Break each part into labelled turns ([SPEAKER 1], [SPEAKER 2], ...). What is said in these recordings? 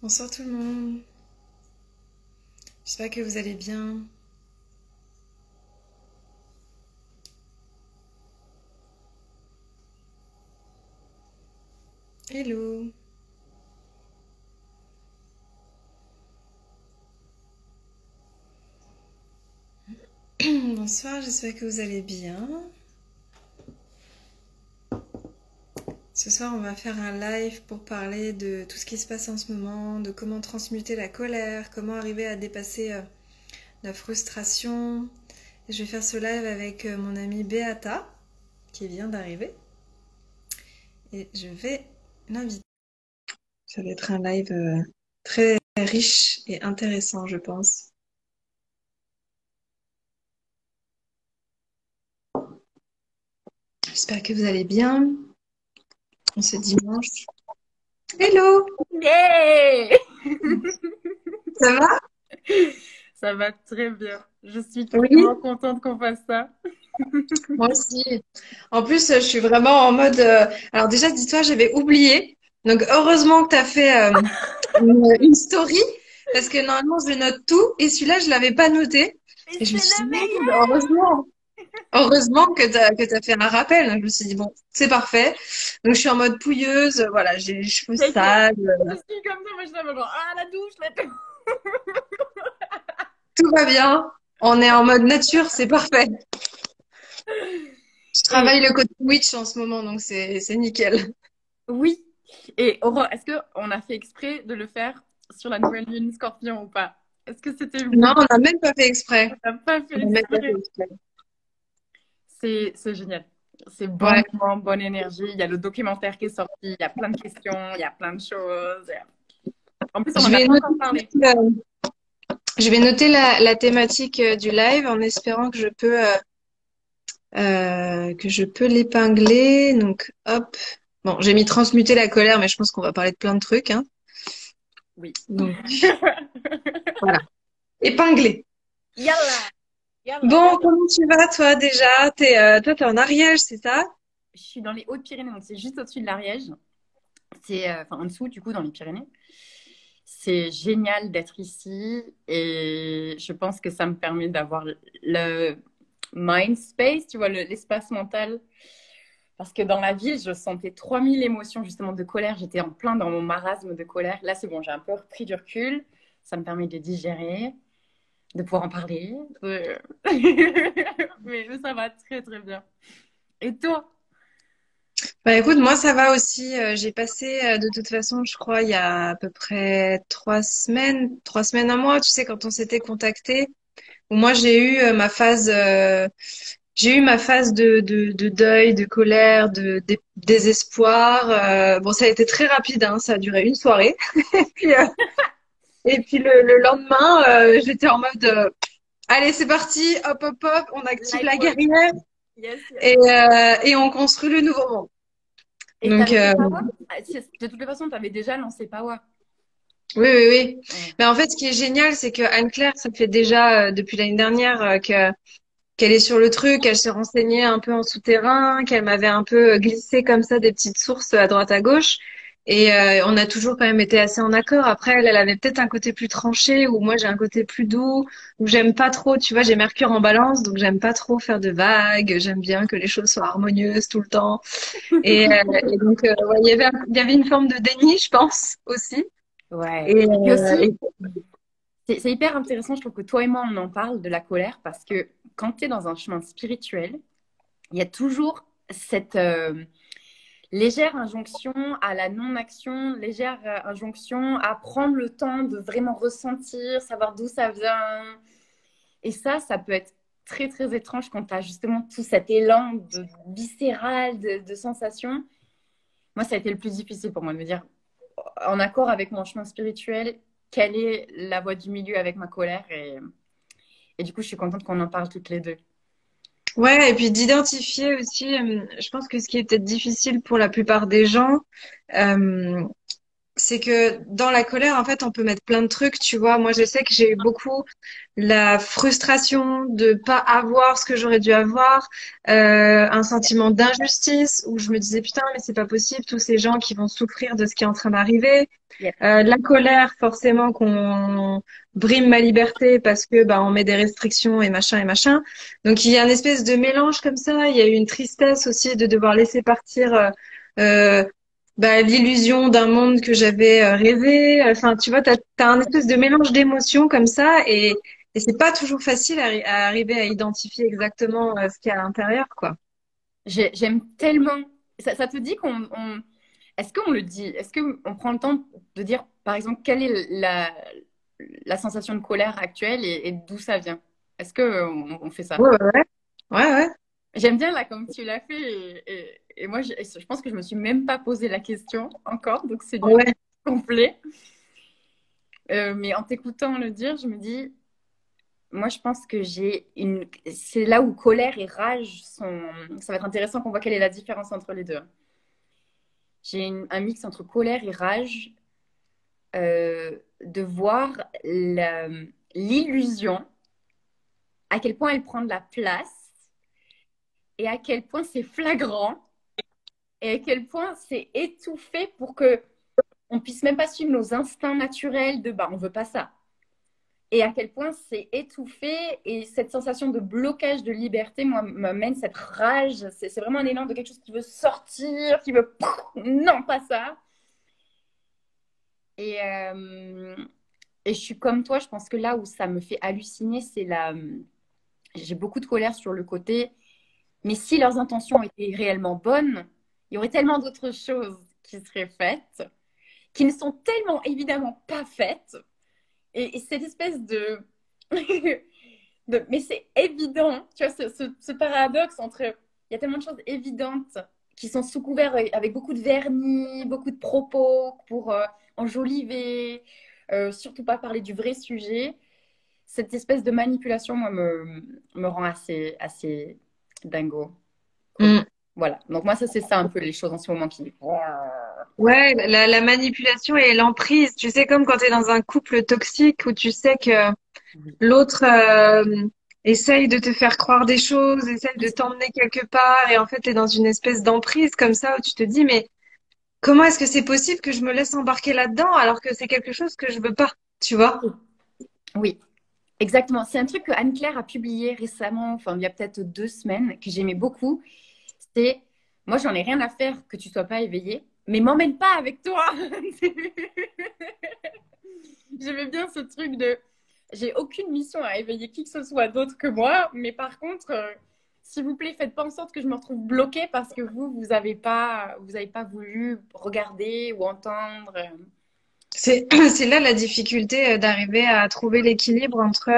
[SPEAKER 1] Bonsoir tout le monde, j'espère que vous allez bien. Hello, bonsoir, j'espère que vous allez bien. Ce soir, on va faire un live pour parler de tout ce qui se passe en ce moment, de comment transmuter la colère, comment arriver à dépasser la frustration. Et je vais faire ce live avec mon amie Beata, qui vient d'arriver. Et je vais l'inviter. Ça va être un live très riche et intéressant, je pense. J'espère que vous allez bien. On se dimanche. Hello,
[SPEAKER 2] Hey!
[SPEAKER 1] ça va?
[SPEAKER 2] Ça va très bien. Je suis tellement
[SPEAKER 1] Oui,
[SPEAKER 2] contente qu'on fasse ça.
[SPEAKER 1] moi aussi. En plus, je suis vraiment en mode. Alors déjà, dis-toi, j'avais oublié. Donc heureusement que tu as fait une story parce que normalement, je note tout et celui-là, je l'avais pas noté.
[SPEAKER 2] Mais
[SPEAKER 1] Et je me
[SPEAKER 2] c'est
[SPEAKER 1] suis dit,
[SPEAKER 2] le
[SPEAKER 1] merde,
[SPEAKER 2] meilleur!
[SPEAKER 1] heureusement que t'as fait un rappel. Je me suis dit, bon, c'est parfait. Donc je suis en mode pouilleuse. Voilà, j'ai les cheveux
[SPEAKER 2] T'inquiète,
[SPEAKER 1] sales.
[SPEAKER 2] je suis comme ça, moi je suis là, genre, ah la douche, la douche.
[SPEAKER 1] Tout va bien. On est en mode nature, c'est parfait. Je
[SPEAKER 2] Et
[SPEAKER 1] travaille le côté witch en ce moment, donc c'est nickel.
[SPEAKER 2] oui, et Aurore, est-ce qu'on a fait exprès de le faire sur la nouvelle lune Scorpion ou pas? Est-ce que c'était
[SPEAKER 1] Non,
[SPEAKER 2] voulu?
[SPEAKER 1] on n'a même pas fait
[SPEAKER 2] On
[SPEAKER 1] exprès.
[SPEAKER 2] n'a pas fait
[SPEAKER 1] On n'a même pas fait
[SPEAKER 2] exprès.
[SPEAKER 1] exprès.
[SPEAKER 2] C'est génial. C'est bon
[SPEAKER 1] Ouais.
[SPEAKER 2] moment, bonne énergie. Il y a le documentaire qui est sorti, il y a plein de questions, il y a plein de choses. En plus, on
[SPEAKER 1] Je
[SPEAKER 2] n'en a
[SPEAKER 1] vais
[SPEAKER 2] pas
[SPEAKER 1] noter,
[SPEAKER 2] encore parlé.
[SPEAKER 1] je vais noter la thématique du live en espérant que je peux l'épingler. Donc, hop. Bon, j'ai mis transmuter la colère, mais je pense qu'on va parler de plein de trucs, hein.
[SPEAKER 2] Oui.
[SPEAKER 1] Donc, voilà. Épinglé.
[SPEAKER 2] Yalla, yalla,
[SPEAKER 1] Bon,
[SPEAKER 2] yalla.
[SPEAKER 1] comment tu vas, toi, déjà? Toi, t'es en Ariège, c'est ça?
[SPEAKER 2] Je suis dans les Hautes-Pyrénées, donc c'est juste au-dessus de l'Ariège. C'est enfin en dessous, du coup, dans les Pyrénées. C'est génial d'être ici et je pense que ça me permet d'avoir le mind space, tu vois, l'espace mental. Parce que dans la ville, je sentais 3000 émotions justement de colère. J'étais en plein dans mon marasme de colère. Là, c'est bon, j'ai un peu repris du recul. Ça me permet de digérer, de pouvoir en parler. Mais ça va très, très bien. Et toi?
[SPEAKER 1] Bah écoute, moi ça va aussi. J'ai passé de toute façon, je crois, il y a à peu près 3 semaines, un mois, tu sais, quand on s'était contacté, où moi j'ai eu ma phase de deuil, de colère, de désespoir. Bon, ça a été très rapide, hein, ça a duré une soirée. Et puis le lendemain, j'étais en mode, allez, c'est parti, hop, hop, hop, on active
[SPEAKER 2] Light
[SPEAKER 1] la
[SPEAKER 2] work.
[SPEAKER 1] guerrière
[SPEAKER 2] Yes, yes.
[SPEAKER 1] et on construit le nouveau monde.
[SPEAKER 2] Et
[SPEAKER 1] Donc,
[SPEAKER 2] t'avais fait Pawa? Ah, de toutes les façons, t'avais déjà lancé Pawa.
[SPEAKER 1] oui, oui, oui.
[SPEAKER 2] Ouais.
[SPEAKER 1] Mais en fait, ce qui est génial, c'est que Anne-Claire, ça fait déjà depuis l'année dernière qu'elle est sur le truc, qu'elle s'est renseignée un peu en souterrain, qu'elle m'avait un peu glissé comme ça des petites sources à droite à gauche. Et on a toujours quand même été assez en accord. Après, elle avait peut-être un côté plus tranché, ou moi j'ai un côté plus doux, où j'aime pas trop, tu vois, j'ai Mercure en balance, donc j'aime pas trop faire de vagues, j'aime bien que les choses soient harmonieuses tout le temps. Et donc, ouais, il y avait une forme de déni, je pense, aussi.
[SPEAKER 2] Ouais.
[SPEAKER 1] Et,
[SPEAKER 2] Et puis aussi,
[SPEAKER 1] et
[SPEAKER 2] c'est hyper intéressant, je trouve que toi et moi, on en parle de la colère parce que quand tu es dans un chemin spirituel, il y a toujours cette légère injonction à la non-action, légère injonction à prendre le temps de vraiment ressentir, savoir d'où ça vient. Et ça peut être très, très étrange quand tu as justement tout cet élan viscéral de sensations. Moi, ça a été le plus difficile pour moi de me dire, en accord avec mon chemin spirituel, quelle est la voie du milieu avec ma colère et du coup, je suis contente qu'on en parle toutes les deux.
[SPEAKER 1] ouais, et puis d'identifier aussi, je pense que ce qui est peut-être difficile pour la plupart des gens, euh, c'est que dans la colère, en fait, on peut mettre plein de trucs, tu vois. Moi, je sais que j'ai eu beaucoup la frustration de pas avoir ce que j'aurais dû avoir, un sentiment d'injustice où je me disais putain, mais c'est pas possible, tous ces gens qui vont souffrir de ce qui est en train d'arriver.
[SPEAKER 2] Yep.
[SPEAKER 1] La colère, forcément, qu'on brime ma liberté parce que bah on met des restrictions et machin et machin. Donc il y a une espèce de mélange comme ça. Il y a eu une tristesse aussi de devoir laisser partir. Euh, bah, l'illusion d'un monde que j'avais rêvé. Enfin, tu vois, t'as un espèce de mélange d'émotions comme ça et c'est pas toujours facile à arriver à identifier exactement ce qu'il y a à l'intérieur, quoi.
[SPEAKER 2] J'aime tellement. Ça te dit est-ce qu'on le dit? Est-ce qu'on prend le temps de dire, par exemple, quelle est la sensation de colère actuelle et d'où ça vient? Est-ce qu'on fait ça?
[SPEAKER 1] Ouais, ouais, ouais, ouais.
[SPEAKER 2] J'aime bien là comme tu l'as fait et moi je pense que je me suis même pas posé la question encore, donc c'est du
[SPEAKER 1] Ouais.
[SPEAKER 2] complet. Mais en t'écoutant le dire, je me dis, moi je pense que c'est là où colère et rage sont. Ça va être intéressant qu'on voit quelle est la différence entre les deux. J'ai un mix entre colère et rage, de voir l'illusion, à quel point elle prend de la place et à quel point c'est flagrant et à quel point c'est étouffé pour que on puisse même pas suivre nos instincts naturels de bah on veut pas ça. Et à quel point c'est étouffé et cette sensation de blocage de liberté, moi, m'amène cette rage. C'est vraiment un élan de quelque chose qui veut sortir, qui veut non pas ça. Et, euh, et je suis comme toi, je pense que là où ça me fait halluciner, c'est j'ai beaucoup de colère sur le côté. Mais si leurs intentions étaient réellement bonnes, il y aurait tellement d'autres choses qui seraient faites, qui ne sont tellement évidemment pas faites. Et cette espèce mais c'est évident, tu vois, ce paradoxe entre, il y a tellement de choses évidentes qui sont sous couvert avec beaucoup de vernis, beaucoup de propos pour enjoliver, surtout pas parler du vrai sujet. Cette espèce de manipulation, moi, me rend assez dingo.
[SPEAKER 1] Mm.
[SPEAKER 2] Voilà. Donc moi, ça, c'est ça un peu les choses en ce moment qui.
[SPEAKER 1] Ouais, la manipulation et l'emprise, tu sais, comme quand tu es dans un couple toxique où tu sais que l'autre essaye de te faire croire des choses, essaye de t'emmener quelque part et en fait, tu es dans une espèce d'emprise comme ça où tu te dis, mais comment est-ce que c'est possible que je me laisse embarquer là-dedans alors que c'est quelque chose que je veux pas, tu vois?
[SPEAKER 2] Oui, exactement. C'est un truc que Anne-Claire a publié récemment, enfin il y a peut-être 2 semaines, que j'aimais beaucoup. C'est, moi j'en ai rien à faire que tu sois pas éveillé, mais m'emmène pas avec toi. J'aimais bien ce truc de, j'ai aucune mission à éveiller qui que ce soit d'autre que moi, mais par contre, s'il vous plaît, faites pas en sorte que je me retrouve bloquée parce que vous avez pas voulu regarder ou entendre.
[SPEAKER 1] C'est là la difficulté d'arriver à trouver l'équilibre entre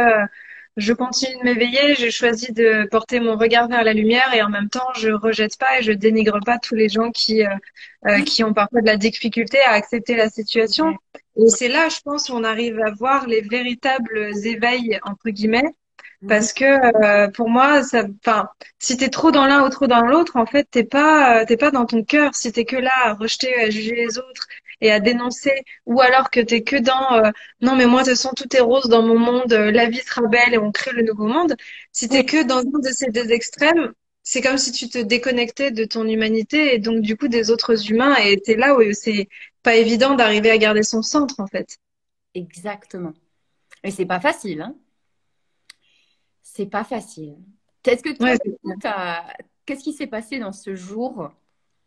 [SPEAKER 1] je continue de m'éveiller, je choisis de porter mon regard vers la lumière et en même temps je rejette pas et je dénigre pas tous les gens qui ont parfois de la difficulté à accepter la situation.
[SPEAKER 2] Ouais.
[SPEAKER 1] Et c'est là, je pense, où on arrive à voir les véritables éveils entre guillemets.
[SPEAKER 2] Oui,
[SPEAKER 1] Parce que pour moi, enfin, si t'es trop dans l'un ou trop dans l'autre, en fait, t'es pas dans ton cœur. Si t'es que là à rejeter, à juger les autres et à dénoncer, ou alors que t'es que dans non mais moi de toute façon tout est rose dans mon monde, la vie sera belle et on crée le nouveau monde. Si t'es
[SPEAKER 2] oui,
[SPEAKER 1] que dans un de ces deux extrêmes, c'est comme si tu te déconnectais de ton humanité et donc du coup des autres humains et t'es là où c'est pas évident d'arriver à garder son centre en fait.
[SPEAKER 2] exactement. Et c'est pas facile, hein. C'est pas facile. Est-ce que toi,
[SPEAKER 1] Ouais,
[SPEAKER 2] du coup, qu'est-ce qui s'est passé dans ce jour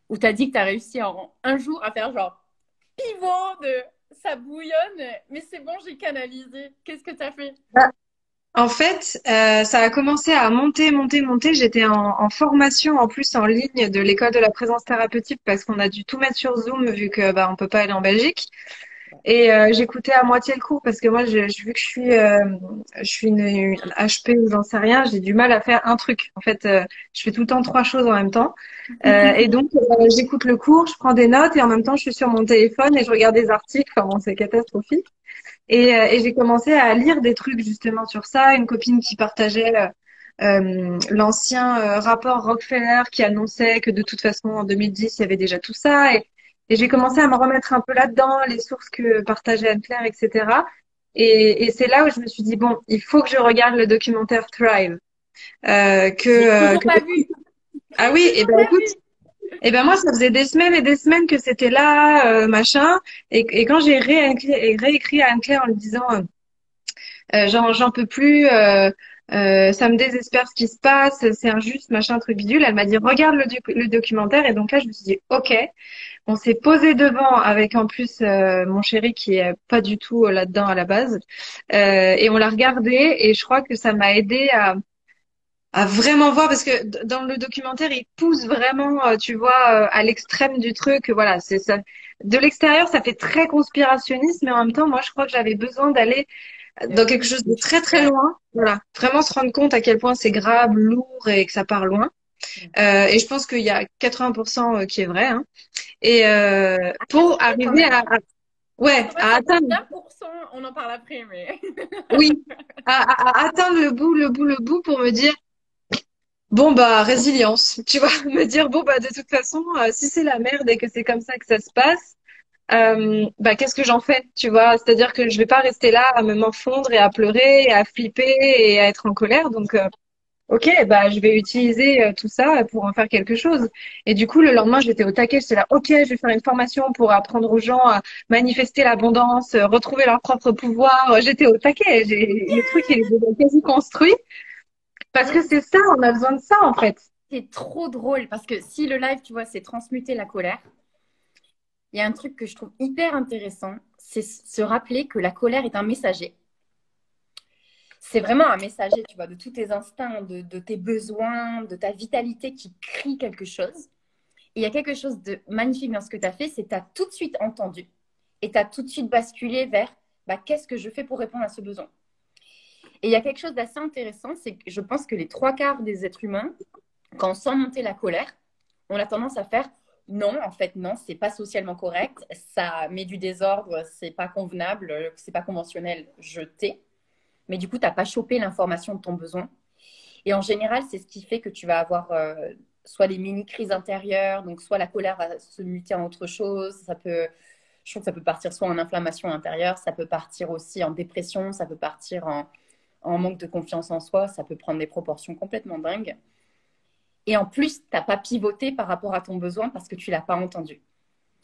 [SPEAKER 2] où tu as dit que tu as réussi en un jour à faire genre pivot de ça bouillonne, mais c'est bon, j'ai canalisé. Qu'est-ce que tu as fait?
[SPEAKER 1] en fait, ça a commencé à monter, monter, monter. J'étais en formation en plus en ligne de l'école de la présence thérapeutique parce qu'on a dû tout mettre sur Zoom vu que bah on peut pas aller en Belgique. Et j'écoutais à moitié le cours parce que moi, vu que je suis une HP ou j'en sais rien, j'ai du mal à faire un truc. En fait, je fais tout le temps trois choses en même temps. Et donc, j'écoute le cours, je prends des notes et en même temps, je suis sur mon téléphone et je regarde des articles. Enfin, bon, c'est catastrophique. Et j'ai commencé à lire des trucs justement sur ça. Une copine qui partageait l'ancien rapport Rockefeller qui annonçait que de toute façon en 2010 il y avait déjà tout ça. Et j'ai commencé à me remettre un peu là-dedans, les sources que partageait Anne-Claire, etc. Et c'est là où je me suis dit, bon, il faut que je regarde le documentaire Thrive.
[SPEAKER 2] J'ai toujours pas vu.
[SPEAKER 1] Ah
[SPEAKER 2] J'ai
[SPEAKER 1] oui, et
[SPEAKER 2] toujours
[SPEAKER 1] ben
[SPEAKER 2] pas
[SPEAKER 1] écoute,
[SPEAKER 2] vu.
[SPEAKER 1] et ben moi, ça faisait des semaines et des semaines que c'était là, machin. Et quand j'ai réécrit à Anne-Claire en lui disant, j'en peux plus, ça me désespère ce qui se passe, c'est injuste, machin, truc bidule. Elle m'a dit, regarde le documentaire. Et donc là, je me suis dit, ok. On s'est posé devant avec en plus mon chéri qui est pas du tout là-dedans à la base. Et on l'a regardé et je crois que ça m'a aidé à vraiment voir parce que dans le documentaire, il pousse vraiment, tu vois, à l'extrême du truc. Voilà, c'est ça. De l'extérieur, ça fait très conspirationniste, mais en même temps, moi, je crois que j'avais besoin d'aller dans quelque chose de très très
[SPEAKER 2] Ouais.
[SPEAKER 1] loin. Voilà, vraiment se rendre compte à quel point c'est grave, lourd et que ça part loin. Et je pense qu'il y a 80% qui est vrai. Hein. Et
[SPEAKER 2] À
[SPEAKER 1] pour
[SPEAKER 2] vérifier quand
[SPEAKER 1] arriver
[SPEAKER 2] même, hein.
[SPEAKER 1] ouais,
[SPEAKER 2] Parce qu'en fait,
[SPEAKER 1] à
[SPEAKER 2] sur les
[SPEAKER 1] atteindre,
[SPEAKER 2] 1%, on en parle après, mais.
[SPEAKER 1] oui, à atteindre le bout pour me dire, bon bah résilience, tu vois, me dire bon bah de toute façon, si c'est la merde et que c'est comme ça que ça se passe, bah qu'est-ce que j'en fais, tu vois, c'est-à-dire que je vais pas rester là à me morfondre et à pleurer et à flipper et à être en colère, donc ok, bah je vais utiliser tout ça pour en faire quelque chose. Et du coup, le lendemain, j'étais au taquet, j'étais là, ok, je vais faire une formation pour apprendre aux gens à manifester l'abondance, retrouver leur propre pouvoir. J'étais au taquet, le truc il est déjà quasi construit parce que
[SPEAKER 2] Mais
[SPEAKER 1] c'est ça, on a besoin de ça en fait.
[SPEAKER 2] c'est trop drôle parce que si le live, tu vois, c'est transmuter la colère, il y a un truc que je trouve hyper intéressant, c'est se rappeler que la colère est un messager. C'est vraiment un messager, tu vois, de tous tes instincts, de tes besoins, de ta vitalité qui crie quelque chose. Et il y a quelque chose de magnifique dans ce que tu as fait, c'est que tu as tout de suite entendu et tu as tout de suite basculé vers bah, qu'est-ce que je fais pour répondre à ce besoin. Et il y a quelque chose d'assez intéressant, c'est que je pense que les trois quarts des êtres humains, quand on sent monter la colère, on a tendance à faire non, en fait, non, c'est pas socialement correct, ça met du désordre, c'est pas convenable, c'est pas conventionnel, je t'ai. Mais du coup, tu n'as pas chopé l'information de ton besoin. Et en général, c'est ce qui fait que tu vas avoir soit des mini-crises intérieures, donc soit la colère va se muter en autre chose, je trouve que ça peut partir soit en inflammation intérieure, ça peut partir aussi en dépression, ça peut partir en manque de confiance en soi, ça peut prendre des proportions complètement dingues. Et en plus, tu n'as pas pivoté par rapport à ton besoin parce que tu ne l'as pas entendu.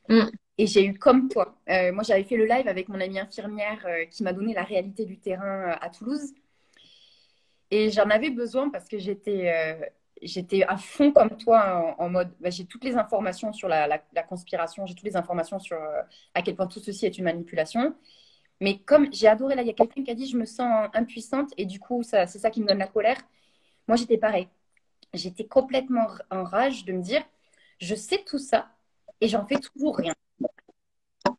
[SPEAKER 1] Mm.
[SPEAKER 2] Et j'ai eu comme toi, moi j'avais fait le live avec mon amie infirmière qui m'a donné la réalité du terrain à Toulouse. Et j'en avais besoin parce que j'étais à fond comme toi en mode, bah, j'ai toutes les informations sur la conspiration, j'ai toutes les informations sur à quel point tout ceci est une manipulation. Mais comme j'ai adoré, là, il y a quelqu'un qui a dit, je me sens impuissante et du coup, c'est ça qui me donne la colère. Moi, j'étais pareil. J'étais complètement en rage de me dire, je sais tout ça et j'en fais toujours rien.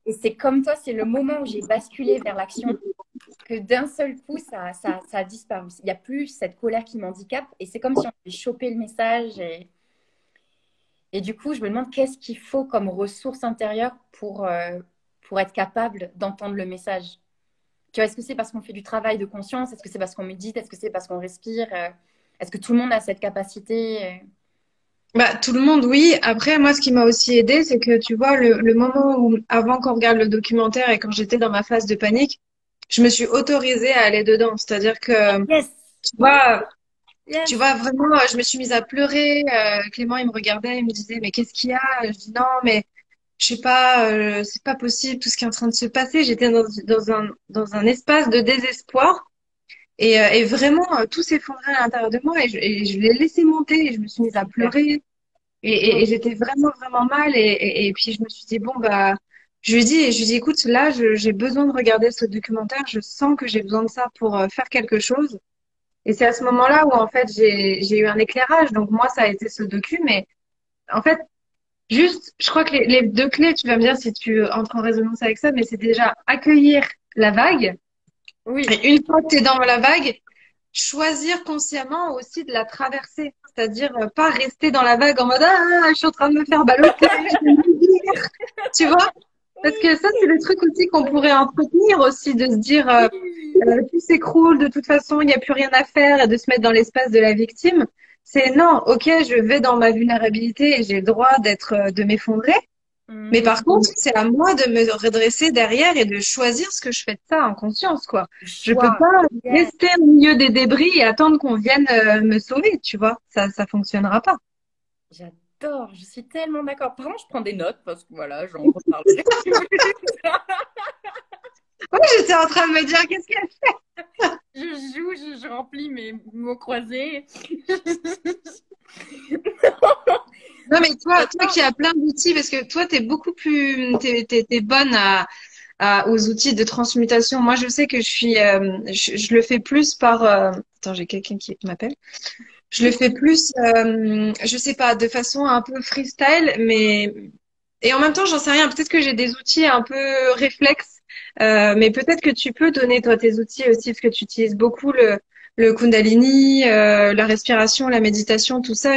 [SPEAKER 2] Et c'est comme toi, c'est le moment où j'ai basculé vers l'action que d'un seul coup, ça a disparu. Il n'y a plus cette colère qui m'handicape et c'est comme si on avait chopé le message. Et du coup, je me demande qu'est-ce qu'il faut comme ressource intérieure pour être capable d'entendre le message. Tu vois, est-ce que c'est parce qu'on fait du travail de conscience? Est-ce que c'est parce qu'on médite? Est-ce que c'est parce qu'on respire? Est-ce que tout le monde a cette capacité?
[SPEAKER 1] Bah, tout le monde, oui. Après, moi, ce qui m'a aussi aidé, c'est que tu vois, le moment où, avant qu'on regarde le documentaire et quand j'étais dans ma phase de panique, je me suis autorisée à aller dedans. C'est-à-dire que,
[SPEAKER 2] Yes!
[SPEAKER 1] tu
[SPEAKER 2] Oui,
[SPEAKER 1] vois,
[SPEAKER 2] yes!
[SPEAKER 1] vraiment, je me suis mise à pleurer. Clément, il me regardait, il me disait, mais qu'est-ce qu'il y a? Je dis, non, mais je sais pas, c'est pas possible, tout ce qui est en train de se passer. J'étais dans un espace de désespoir. Et vraiment, tout s'effondrait à l'intérieur de moi et je l'ai laissé monter et je me suis mise à
[SPEAKER 2] Super.
[SPEAKER 1] pleurer. Et j'étais vraiment, vraiment mal. Et puis, je me suis dit, bon, bah, je lui ai dit, écoute, là, j'ai besoin de regarder ce documentaire. Je sens que j'ai besoin de ça pour faire quelque chose. Et c'est à ce moment-là où, en fait, j'ai eu un éclairage. Donc, moi, ça a été ce docu. Mais en fait, juste, je crois que les deux clés, tu vas me dire si tu entres en résonance avec ça, mais c'est déjà accueillir la vague.
[SPEAKER 2] Oui.
[SPEAKER 1] Et une fois que tu es dans la vague, choisir consciemment aussi de la traverser. C'est-à-dire pas rester dans la vague en mode ah, je suis en train de me faire balloter, je vais mourir. Tu vois? Parce que ça, c'est le truc aussi qu'on pourrait entretenir aussi, de se dire
[SPEAKER 2] Oui.
[SPEAKER 1] tout s'écroule, de toute façon, il n'y a plus rien à faire et de se mettre dans l'espace de la victime. C'est non, ok, je vais dans ma vulnérabilité et j'ai le droit d'être, de m'effondrer. Mais
[SPEAKER 2] Mhm.
[SPEAKER 1] par contre, c'est à moi de me redresser derrière et de choisir ce que je fais de ça en conscience, quoi.
[SPEAKER 2] Le
[SPEAKER 1] Je peux
[SPEAKER 2] choix.
[SPEAKER 1] pas
[SPEAKER 2] Yes.
[SPEAKER 1] rester au milieu des débris et attendre qu'on vienne me sauver, tu vois. Ça fonctionnera pas.
[SPEAKER 2] J'adore, je suis tellement d'accord. Par contre, je prends des notes parce que voilà, j'en reparlerai.
[SPEAKER 1] Ouais, j'étais en train de me dire, qu'est-ce qu'elle fait?
[SPEAKER 2] Je joue, je remplis mes mots croisés.
[SPEAKER 1] Non, mais toi
[SPEAKER 2] J'adore.
[SPEAKER 1] qui as plein d'outils, parce que toi, t'es bonne aux outils de transmutation. Moi, je sais que je le fais plus par, attends, j'ai quelqu'un qui m'appelle. Je le fais plus, je sais pas, de façon un peu freestyle, et en même temps, j'en sais rien. Peut-être que j'ai des outils un peu réflexes, mais peut-être que tu peux donner toi tes outils aussi, parce que tu utilises beaucoup le Kundalini, la respiration, la méditation, tout ça.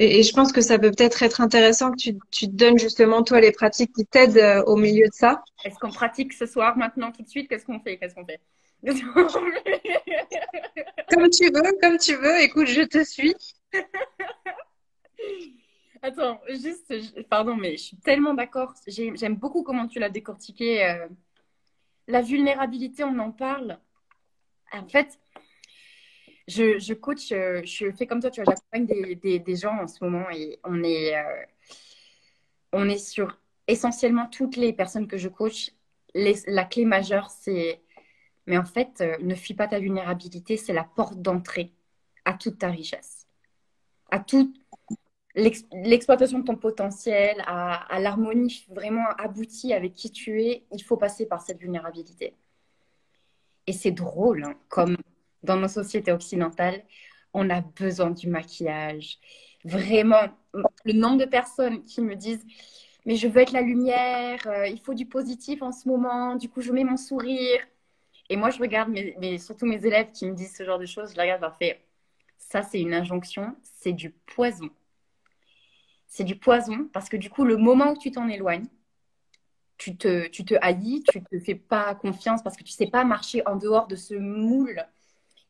[SPEAKER 1] Et je pense que ça peut peut-être être intéressant que tu te donnes justement toi les pratiques qui t'aident au milieu de ça.
[SPEAKER 2] Est-ce qu'on pratique ce soir, maintenant, tout de suite? Qu'est-ce qu'on fait? Qu'est-ce qu'on fait?
[SPEAKER 1] Comme tu veux, comme tu veux. Écoute, je te suis.
[SPEAKER 2] Attends, juste, pardon, mais je suis tellement d'accord. J'aime beaucoup comment tu l'as décortiqué. La vulnérabilité, on en parle. En fait, je coach, je fais comme toi, tu vois, j'accompagne des gens en ce moment et on est sur essentiellement toutes les personnes que je coach. La clé majeure, c'est, mais en fait, ne fuis pas ta vulnérabilité, c'est la porte d'entrée à toute ta richesse, à toute l'exploitation de ton potentiel, à l'harmonie vraiment aboutie avec qui tu es. Il faut passer par cette vulnérabilité. Et c'est drôle, hein, comme dans nos sociétés occidentales, on a besoin du maquillage. Vraiment, le nombre de personnes qui me disent, mais je veux être la lumière, il faut du positif en ce moment, du coup je mets mon sourire. Et moi je regarde, surtout mes élèves qui me disent ce genre de choses, je les regarde et leur fais, ça c'est une injonction, c'est du poison. C'est du poison parce que du coup, le moment où tu t'en éloignes, tu te haïs, tu te fais pas confiance parce que tu sais pas marcher en dehors de ce moule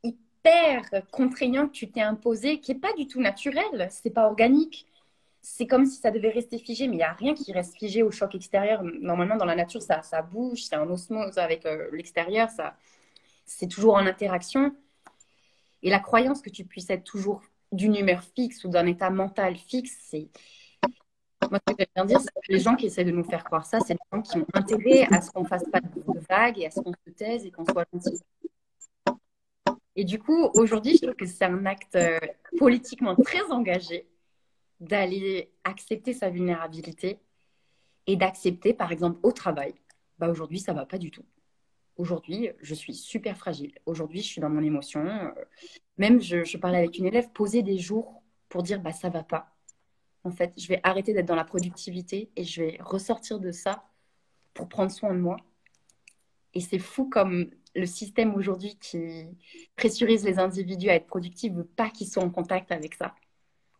[SPEAKER 2] hyper contraignant que tu t'es imposé, qui est pas du tout naturel, c'est pas organique. C'est comme si ça devait rester figé, mais il n'y a rien qui reste figé au choc extérieur. Normalement, dans la nature, ça bouge, c'est en osmose avec l'extérieur, c'est toujours en interaction. Et la croyance que tu puisses être toujours d'une humeur fixe ou d'un état mental fixe, c'est moi, ce que j'aime bien dire, c'est que les gens qui essaient de nous faire croire ça, c'est des gens qui ont intérêt à ce qu'on fasse pas de vagues et à ce qu'on se taise et qu'on soit gentil. Et du coup, aujourd'hui, je trouve que c'est un acte politiquement très engagé d'aller accepter sa vulnérabilité et d'accepter, par exemple, au travail, bah aujourd'hui, ça va pas du tout. Aujourd'hui, je suis super fragile. Aujourd'hui, je suis dans mon émotion. Même, je parlais avec une élève, poser des jours pour dire, bah ça va pas. En fait, je vais arrêter d'être dans la productivité et je vais ressortir de ça pour prendre soin de moi. Et c'est fou comme le système aujourd'hui qui pressurise les individus à être productifs ne veut pas qu'ils soient en contact avec ça.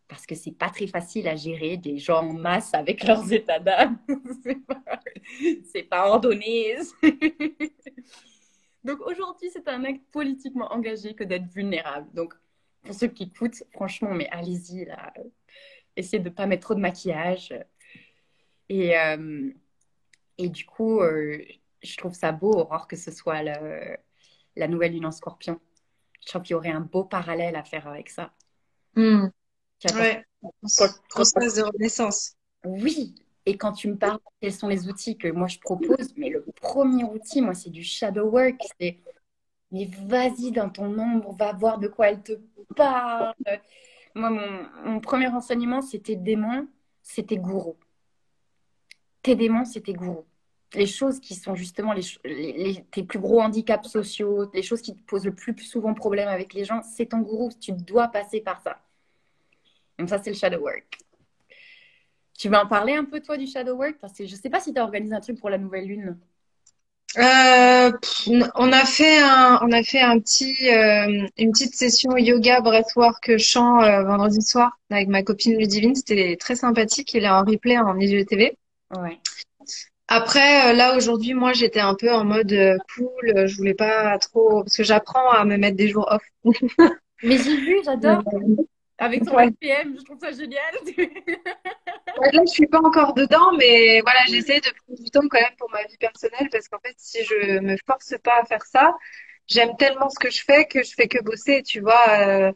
[SPEAKER 2] Parce que c'est pas très facile à gérer des gens en masse avec leurs états d'âme. c'est pas ordonné. Donc aujourd'hui, c'est un acte politiquement engagé que d'être vulnérable. Donc pour ceux qui écoutent, franchement, mais allez-y là. Essayez de ne pas mettre trop de maquillage. Et, euh, et du coup, je trouve ça beau, Aurore, que ce soit la nouvelle lune en scorpion. Je trouve qu'il y aurait un beau parallèle à faire avec ça.
[SPEAKER 1] Hmm.
[SPEAKER 2] Qui apporte...
[SPEAKER 1] Ouais. Process de renaissance.
[SPEAKER 2] Oui, et quand tu me parles, quels sont les outils que moi je propose, mais le premier outil, moi, c'est du shadow work. C'est, mais vas-y dans ton ombre, va voir de quoi elle te parle. Moi, mon premier enseignement, c'était démon, c'était gourou. Tes démons, c'est tes gourous. Les choses qui sont justement tes plus gros handicaps sociaux, les choses qui te posent le plus souvent problème avec les gens, c'est ton gourou. Tu dois passer par ça. Donc ça, c'est le shadow work. Tu vas en parler un peu, toi, du shadow work? Parce que je ne sais pas si tu as organisé un truc pour la nouvelle lune.
[SPEAKER 1] On a fait une petite session yoga breathwork chant vendredi soir avec ma copine Ludivine. C'était très sympathique. Il est en replay en IGTV.
[SPEAKER 2] Ouais.
[SPEAKER 1] Après, là aujourd'hui, moi, j'étais un peu en mode cool. Je voulais pas trop parce que j'apprends à me mettre des jours off.
[SPEAKER 2] Mais j'ai vu,
[SPEAKER 1] Euh,
[SPEAKER 2] j'adore. avec ton
[SPEAKER 1] Ouais.
[SPEAKER 2] RPM, je trouve ça génial.
[SPEAKER 1] Ouais, là, je suis pas encore dedans, mais voilà, j'essaie de prendre du temps quand même pour ma vie personnelle parce qu'en fait, si je me force pas à faire ça, j'aime tellement ce que je fais que bosser, tu vois.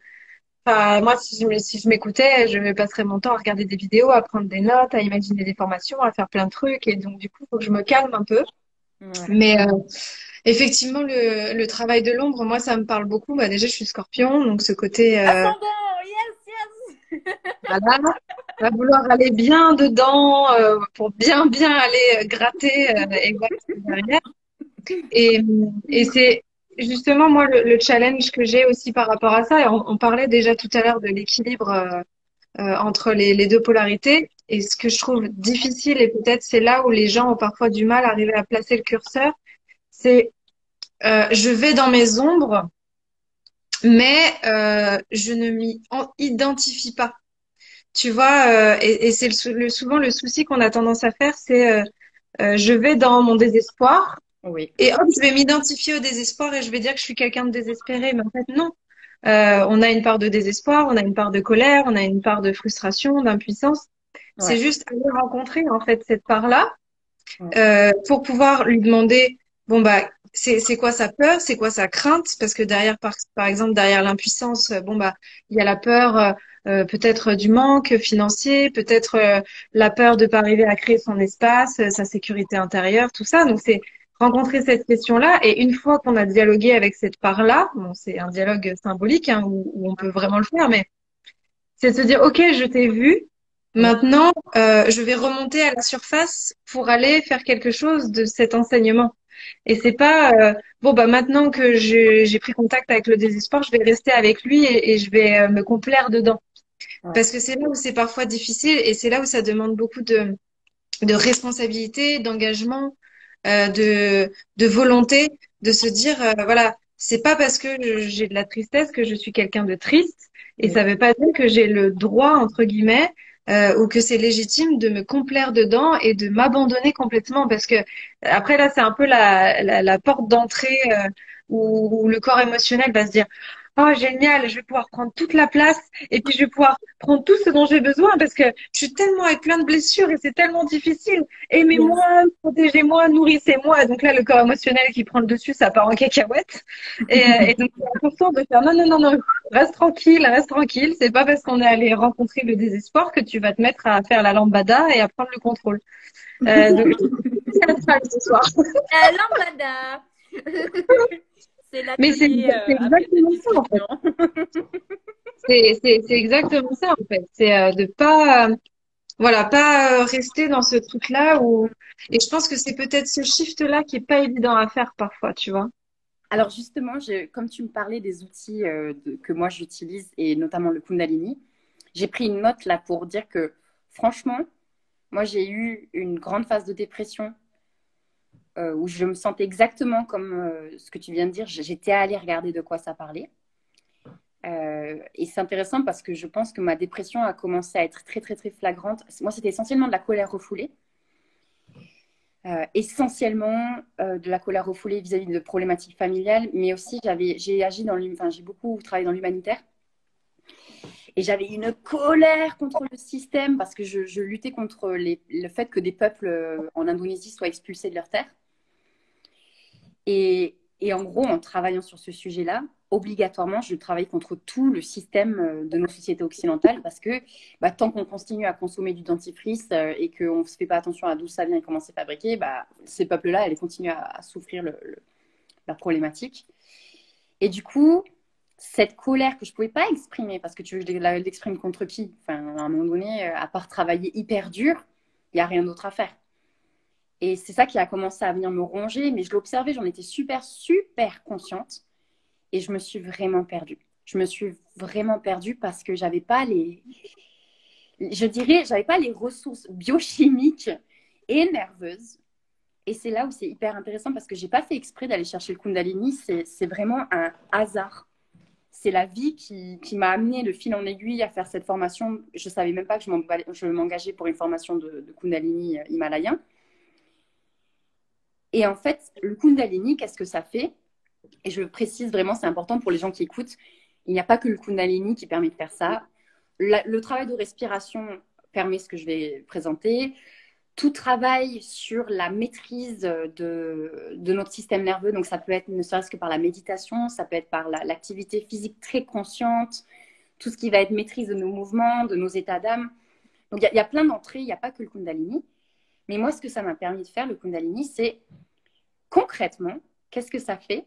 [SPEAKER 1] Enfin, moi, si je m'écoutais, je me passerais mon temps à regarder des vidéos, à prendre des notes, à imaginer des formations, à faire plein de trucs. Et donc, du coup, il faut que je me calme un peu.
[SPEAKER 2] Ouais.
[SPEAKER 1] Mais effectivement, le travail de l'ombre, moi, ça me parle beaucoup. Bah, déjà, je suis scorpion, donc ce côté,
[SPEAKER 2] Ascendant, yes, yes.
[SPEAKER 1] voilà, va vouloir aller bien dedans pour bien aller gratter et voir ce qu'il y a derrière. Et, et c'est justement, moi, le challenge que j'ai aussi par rapport à ça. Et on parlait déjà tout à l'heure de l'équilibre entre les deux polarités. Et ce que je trouve difficile, et peut-être c'est là où les gens ont parfois du mal à arriver à placer le curseur, c'est je vais dans mes ombres, mais je ne identifie pas. Tu vois, et c'est souvent le souci qu'on a tendance à faire, c'est je vais dans mon désespoir
[SPEAKER 2] Oui,
[SPEAKER 1] et hop, je vais m'identifier au désespoir et je vais dire que je suis quelqu'un de désespéré. Mais en fait, non. On a une part de désespoir, on a une part de colère, on a une part de frustration, d'impuissance. C'est
[SPEAKER 2] ouais,
[SPEAKER 1] juste aller rencontrer en fait cette part-là
[SPEAKER 2] ouais,
[SPEAKER 1] pour pouvoir lui demander, bon bah, c'est quoi sa peur, c'est quoi sa crainte, parce que derrière, par exemple, derrière l'impuissance, bon bah, il y a la peur peut-être du manque financier, peut-être la peur de pas arriver à créer son espace, sa sécurité intérieure, tout ça. Donc c'est rencontrer cette question-là, et une fois qu'on a dialogué avec cette part-là, bon, c'est un dialogue symbolique hein, où on peut vraiment le faire, mais c'est de se dire, OK, je t'ai vu.
[SPEAKER 2] ouais,
[SPEAKER 1] Maintenant, je vais remonter à la surface pour aller faire quelque chose de cet enseignement. Et c'est pas bon bah maintenant que j'ai pris contact avec le désespoir, je vais rester avec lui et je vais me complaire dedans.
[SPEAKER 2] ouais,
[SPEAKER 1] Parce que c'est là où c'est parfois difficile et c'est là où ça demande beaucoup de responsabilité, d'engagement, de volonté, de se dire voilà, c'est pas parce que j'ai de la tristesse que je suis quelqu'un de triste et
[SPEAKER 2] oui.
[SPEAKER 1] ça veut pas dire que j'ai le droit entre guillemets ou que c'est légitime de me complaire dedans et de m'abandonner complètement parce que après là c'est un peu la porte d'entrée où le corps émotionnel va se dire oh génial, je vais pouvoir prendre toute la place et puis je vais pouvoir prendre tout ce dont j'ai besoin parce que je suis tellement avec plein de blessures et c'est tellement difficile.
[SPEAKER 2] Yes.
[SPEAKER 1] Aimez-moi, protégez-moi, nourrissez-moi. Et donc là, le corps émotionnel qui prend le dessus, ça part en cacahuète. Et donc, c'est important de faire non, non, non, non, reste tranquille, reste tranquille. C'est pas parce qu'on est allé rencontrer le désespoir que tu vas te mettre à faire la lambada et à prendre le contrôle. Donc, c'est la phrase ce soir.
[SPEAKER 2] Lambada. C'est
[SPEAKER 1] Mais
[SPEAKER 2] l'atelier
[SPEAKER 1] c'est
[SPEAKER 2] après cette
[SPEAKER 1] exactement ça, en fait.
[SPEAKER 2] discussion.
[SPEAKER 1] C'est exactement ça, en fait. C'est de pas, voilà, pas rester dans ce truc-là où, et je pense que c'est peut-être ce shift-là qui est pas évident à faire parfois, tu vois.
[SPEAKER 2] Alors justement, comme tu me parlais des outils que moi j'utilise et notamment le Kundalini, j'ai pris une note là pour dire que franchement, moi j'ai eu une grande phase de dépression où je me sentais exactement comme ce que tu viens de dire. J'étais allée regarder de quoi ça parlait. Et c'est intéressant parce que je pense que ma dépression a commencé à être très très très flagrante. Moi, c'était essentiellement de la colère refoulée. Essentiellement de la colère refoulée vis-à-vis de problématiques familiales, mais aussi j'ai agi enfin, j'ai beaucoup travaillé dans l'humanitaire et j'avais une colère contre le système parce que je luttais contre le fait que des peuples en Indonésie soient expulsés de leurs terres. Et en gros, en travaillant sur ce sujet-là, obligatoirement, je travaille contre tout le système de nos sociétés occidentales parce que bah, tant qu'on continue à consommer du dentifrice et qu'on ne se fait pas attention à d'où ça vient et comment c'est fabriqué, bah, ces peuples-là, elles continuent à souffrir la problématique. Et du coup, cette colère que je ne pouvais pas exprimer, parce que tu veux que je l'exprime contre qui? Enfin, à un moment donné, à part travailler hyper dur, il n'y a rien d'autre à faire. Et c'est ça qui a commencé à venir me ronger, mais je l'observais, j'en étais super, super consciente. Et je me suis vraiment perdue. Je me suis vraiment perdue parce que j'avais pas je dirais, j'avais pas les ressources biochimiques et nerveuses. Et c'est là où c'est hyper intéressant parce que j'ai pas fait exprès d'aller chercher le Kundalini. C'est vraiment un hasard. C'est la vie qui m'a amené de fil en aiguille à faire cette formation. Je savais même pas que je m'engageais pour une formation de Kundalini himalayen. Et en fait, le Kundalini, qu'est-ce que ça fait? Et je précise vraiment, c'est important pour les gens qui écoutent. Il n'y a pas que le Kundalini qui permet de faire ça. le travail de respiration permet ce que je vais présenter. Tout travail sur la maîtrise de notre système nerveux, donc ça peut être ne serait-ce que par la méditation, ça peut être par l'activité physique très consciente, tout ce qui va être maîtrise de nos mouvements, de nos états d'âme. Donc il y a plein d'entrées, il n'y a pas que le Kundalini. Mais moi, ce que ça m'a permis de faire, le Kundalini, c'est concrètement, qu'est-ce que ça fait?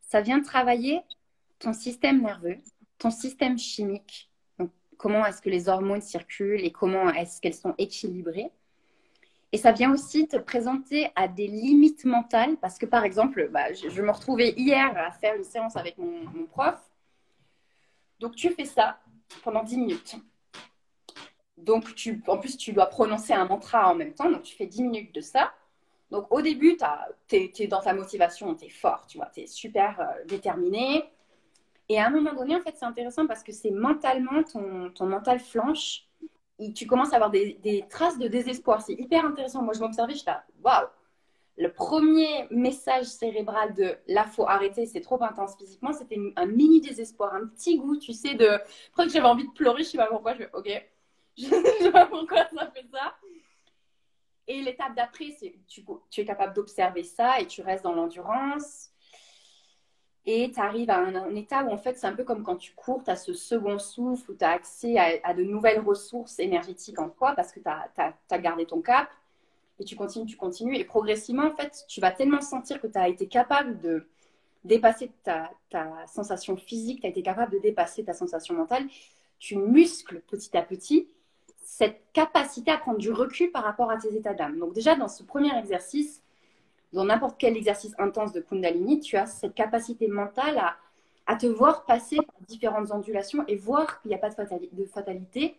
[SPEAKER 2] Ça vient travailler ton système nerveux, ton système chimique, donc comment est-ce que les hormones circulent et comment est-ce qu'elles sont équilibrées. Et ça vient aussi te présenter à des limites mentales, parce que par exemple, je me retrouvais hier à faire une séance avec mon prof. Donc tu fais ça pendant 10 minutes. Donc en plus, tu dois prononcer un mantra en même temps, donc tu fais 10 minutes de ça. Donc au début, tu es dans ta motivation, tu es fort, tu vois, tu es super déterminé. Et à un moment donné, en fait, c'est intéressant parce que c'est mentalement, ton mental flanche. Et tu commences à avoir des traces de désespoir. C'est hyper intéressant. Moi, je m'observais, je suis là, waouh! Le premier message cérébral de là, faut arrêter, c'est trop intense physiquement, c'était un mini désespoir, un petit goût, tu sais, de. Après que j'avais envie de pleurer, je sais pas pourquoi, je fais, ok, je sais pas pourquoi ça fait ça. Et l'étape d'après, c'est tu es capable d'observer ça et tu restes dans l'endurance. Et tu arrives à un état où, en fait, c'est un peu comme quand tu cours, tu as ce second souffle où tu as accès à de nouvelles ressources énergétiques en toi parce que tu as gardé ton cap. Et tu continues. Et progressivement, en fait, tu vas tellement sentir que tu as été capable de dépasser ta sensation physique, tu as été capable de dépasser ta sensation mentale. Tu muscles petit à petit cette capacité à prendre du recul par rapport à tes états d'âme. Donc déjà, dans ce premier exercice, dans n'importe quel exercice intense de Kundalini, tu as cette capacité mentale à te voir passer par différentes ondulations et voir qu'il n'y a pas de fatalité,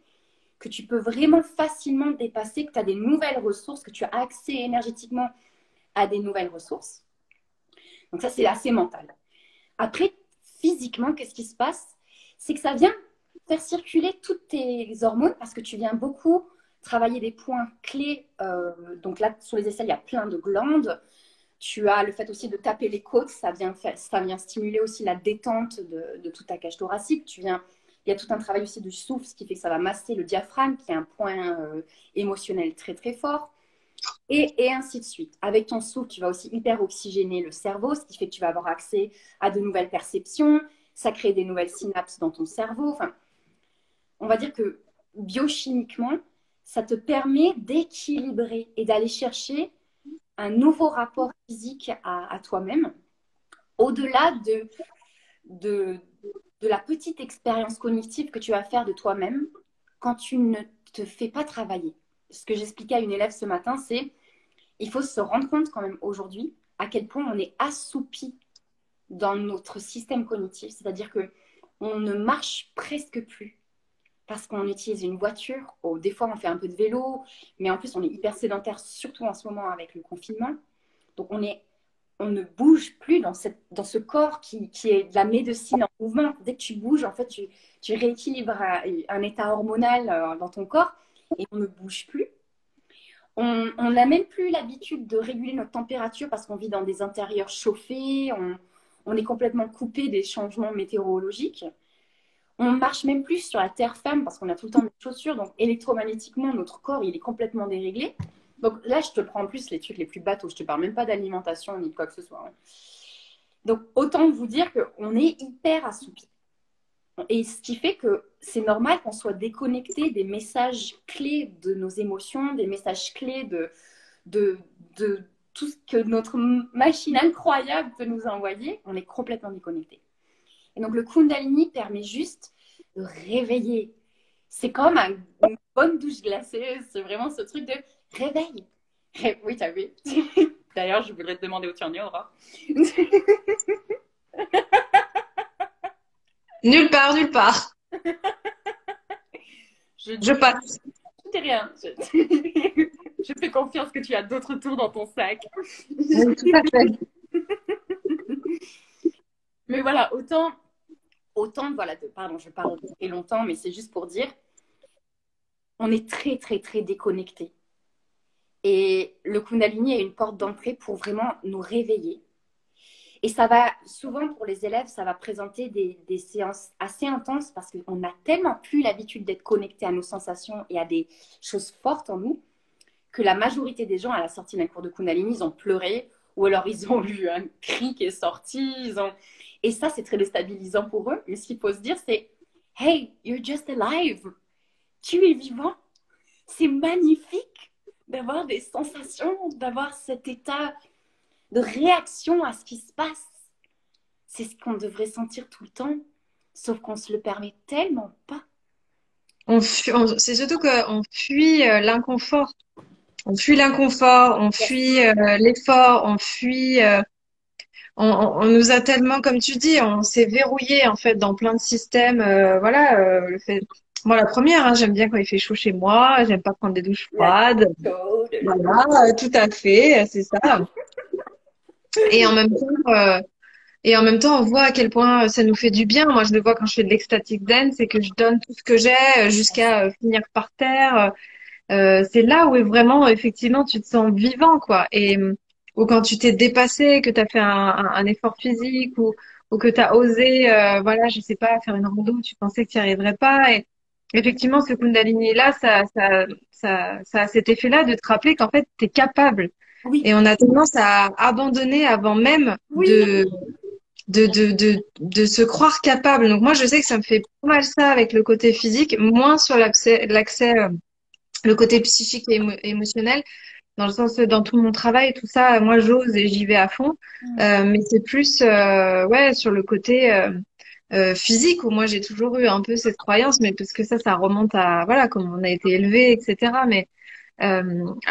[SPEAKER 2] que tu peux vraiment facilement dépasser, que tu as des nouvelles ressources, que tu as accès énergétiquement à des nouvelles ressources. Donc ça, c'est assez mental. Après, physiquement, qu'est-ce qui se passe? C'est que ça vient faire circuler toutes tes hormones parce que tu viens beaucoup travailler des points clés. Donc là, sur les aisselles, il y a plein de glandes. Tu as le fait aussi de taper les côtes, ça vient stimuler aussi la détente de toute ta cage thoracique. Il y a tout un travail aussi de souffle, ce qui fait que ça va masser le diaphragme, qui est un point émotionnel très très fort. Et ainsi de suite. Avec ton souffle, tu vas aussi hyper oxygéner le cerveau, ce qui fait que tu vas avoir accès à de nouvelles perceptions, ça crée des nouvelles synapses dans ton cerveau. Enfin, on va dire que biochimiquement, ça te permet d'équilibrer et d'aller chercher un nouveau rapport physique à toi-même, au-delà de la petite expérience cognitive que tu vas faire de toi-même quand tu ne te fais pas travailler. Ce que j'expliquais à une élève ce matin, c'est il faut se rendre compte quand même aujourd'hui à quel point on est assoupi dans notre système cognitif, c'est-à-dire que on ne marche presque plus parce qu'on utilise une voiture. Oh, des fois, on fait un peu de vélo, mais en plus, on est hyper sédentaire, surtout en ce moment avec le confinement. Donc, on ne bouge plus dans ce corps qui est de la médecine en mouvement. Dès que tu bouges, en fait, tu rééquilibres un état hormonal dans ton corps et on ne bouge plus. On n'a même plus l'habitude de réguler notre température parce qu'on vit dans des intérieurs chauffés, on est complètement coupé des changements météorologiques. On marche même plus sur la terre ferme parce qu'on a tout le temps des chaussures. Donc électromagnétiquement, notre corps, il est complètement déréglé. Donc là, je te prends en plus les trucs les plus bateaux. Je te parle même pas d'alimentation ni de quoi que ce soit. Donc autant vous dire qu'on est hyper assoupi. Et ce qui fait que c'est normal qu'on soit déconnecté des messages clés de nos émotions, des messages clés de tout ce que notre machine incroyable peut nous envoyer. On est complètement déconnecté. Et donc le Kundalini permet juste de réveiller. C'est comme une bonne douche glacée. C'est vraiment ce truc de réveil. Oui, t'as vu. D'ailleurs, je voudrais te demander où tu en es, Aura.
[SPEAKER 1] Nulle part, nulle part. Je passe.
[SPEAKER 2] Tout est rien. Je fais confiance que tu as d'autres tours dans ton sac.
[SPEAKER 1] Oui, tout à fait.
[SPEAKER 2] Mais voilà, autant voilà, pardon, je parle très longtemps, mais c'est juste pour dire, on est très, très, très déconnecté. Et le Kundalini est une porte d'entrée pour vraiment nous réveiller. Et ça va, souvent pour les élèves, ça va présenter des séances assez intenses parce qu'on n'a tellement plus l'habitude d'être connecté à nos sensations et à des choses fortes en nous que la majorité des gens, à la sortie d'un cours de Kundalini, ils ont pleuré ou alors ils ont eu un cri qui est sorti. Et ça, c'est très déstabilisant pour eux. Mais ce qu'il faut se dire, c'est Hey, you're just alive. Tu es vivant. C'est magnifique d'avoir des sensations, d'avoir cet état de réaction à ce qui se passe. C'est ce qu'on devrait sentir tout le temps, sauf qu'on se le permet tellement pas.
[SPEAKER 1] C'est surtout qu'on fuit l'inconfort. On fuit l'inconfort, on fuit l'effort, on fuit. On nous a tellement, comme tu dis, on s'est verrouillé en fait dans plein de systèmes. Voilà, le fait. Moi, la première, hein, j'aime bien quand il fait chaud chez moi. J'aime pas prendre des douches
[SPEAKER 2] La
[SPEAKER 1] froides.
[SPEAKER 2] chaude.
[SPEAKER 1] Voilà, tout à fait, c'est ça. Et en même temps, on voit à quel point ça nous fait du bien. Moi, je le vois quand je fais de l'ecstatic dance, c'est que je donne tout ce que j'ai jusqu'à finir par terre. C'est là où est vraiment, effectivement, tu te sens vivant, quoi. Et ou quand tu t'es dépassé, que tu as fait un effort physique ou que tu as osé, voilà, je sais pas, faire une rando où tu pensais que tu n'y arriverais pas. Et effectivement, ce Kundalini-là, ça a cet effet-là de te rappeler qu'en fait, tu es capable.
[SPEAKER 2] Oui,
[SPEAKER 1] Et on a tendance à abandonner avant même
[SPEAKER 2] oui,
[SPEAKER 1] de se croire capable. Donc moi, je sais que ça me fait pas mal ça avec le côté physique, moins sur l'accès le côté psychique et émotionnel, dans le sens dans tout mon travail, tout ça, moi j'ose et j'y vais à fond. Mais c'est plus ouais sur le côté physique où moi j'ai toujours eu un peu cette croyance, mais parce que ça remonte à voilà comment on a été élevé, etc. Mais à